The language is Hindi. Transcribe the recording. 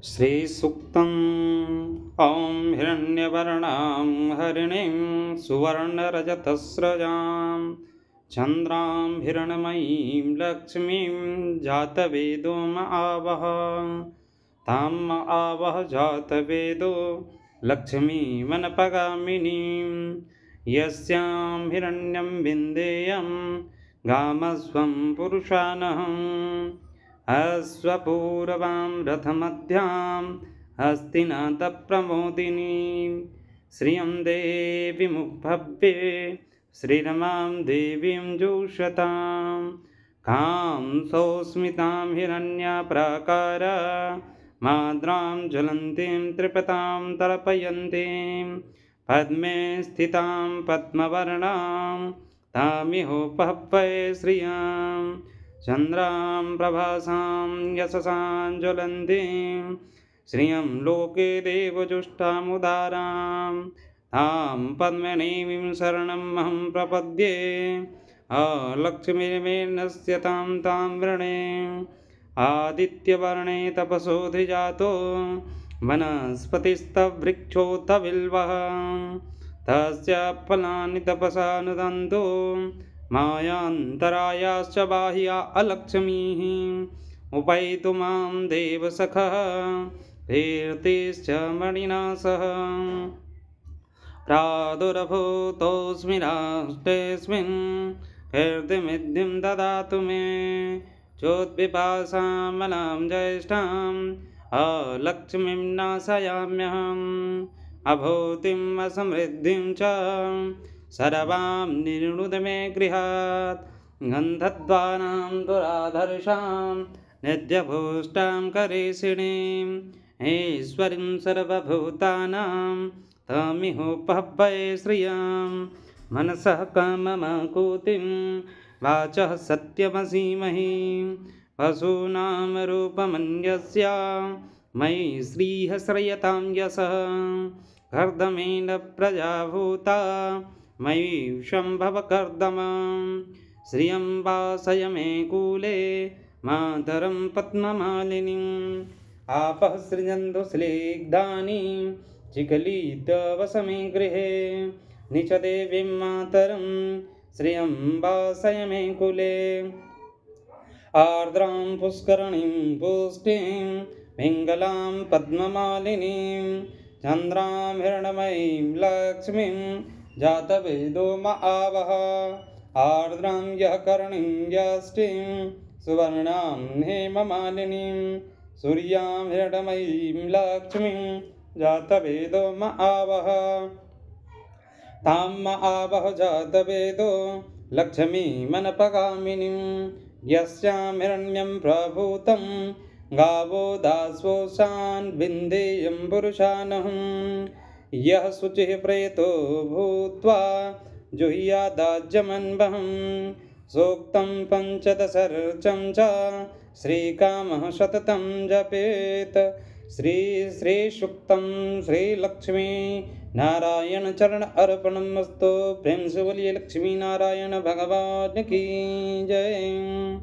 श्रीसूक्तम् ॐ हिरण्यवर्णां हरिणीं सुवर्णरजतस्रजां चन्द्रां हिरण्मयीं लक्ष्मीं जातवेदो म आवह ताम् आवह जातवेदो लक्ष्मीमनपगामिनीं यस्यां हिरण्यं विन्देयं गामस्वं पुरुषानहम् अश्वपूर्वां रथमध्यां हस्तिनाथप्रमोदिनीं श्रियं देवीमुपभव्ये श्रीरमां देवीं जुषतां कां सौस्मितां हिरण्यप्राकार माद्रां ज्वलन्तीं त्रिपतां तर्पयन्तीं पद्मे स्थितां पद्मवर्णां तामिहोपहव्ये श्रियां चन्द्रां प्रभासां यशसां ज्वलन्तीं श्रियं लोके देवजुष्टामुदारां तां पद्मिनीं शरणमहं प्रपद्ये अलक्ष्मीर्मेणस्य तां वृणे आदित्यवर्णे तपसोऽधिजातो वनस्पतिस्तवृक्षोऽथ बिल्वः तस्य फलानि तपसा नुदन्तो मायान्तरायाश्च बाह्या अलक्ष्मीः उपैतु मां देवसखः कीर्तिश्च मणिना सह प्रादुर्भूतोऽस्मि राष्ट्रेऽस्मिन् कीर्तिमिद्धिं ददातु मे चोद्विपासामलां ज्येष्ठाम् अलक्ष्मीं नाशयाम्यहम् अभूतिम् असमृद्धिं च सर्वां निर्णुद मे गृहात् गन्धद्वारां दुराधर्षां नित्यभूष्टां करेशिणीं ईश्वरीं सर्वभूतानां तमिहोपहव्ये श्रियां मनसः काममाकुतिं वाचः सत्यमसीमहि पशूनां रूपमन्यस्य मयि श्रीः श्रयतां यशः कर्दमेन प्रजाभूता मयि शम्भव कर्दमं श्रियं वासय मे कूले मातरं पद्ममालिनीम् आपः सृजन्तु स्निग्धानि चिकलितवस मे गृहे निचदेवीं मातरं श्रियं वासय मे कुले आर्द्रां पुष्करणीं पुष्टिं पिङ्गलां पद्ममालिनीं चन्द्रां हिरण्मयीं लक्ष्मीं जातवेदो म आवह आर्द्रां यः करणीं यष्टिं सुवर्णां हेममालिनीं सूर्यां हिरण्मयीं लक्ष्मीं जातवेदो म आवह तां म आवह जातवेदो लक्ष्मीमनपगामिनीं यस्यां हिरण्यं प्रभूतं गावो दास्वोषान् विन्देयं पुरुषानहम् यः शुचिः प्रेतो भूत्वा जुह्यादाज्यमन्वहं सूक्तं पञ्चदशर्चं च श्रीकामः सततं जपेत् श्रीसूक्तं श्रीलक्ष्मी नारायण चरण अर्पणमस्तु। प्रेम से बोलिए लक्ष्मी नारायण भगवान की जय।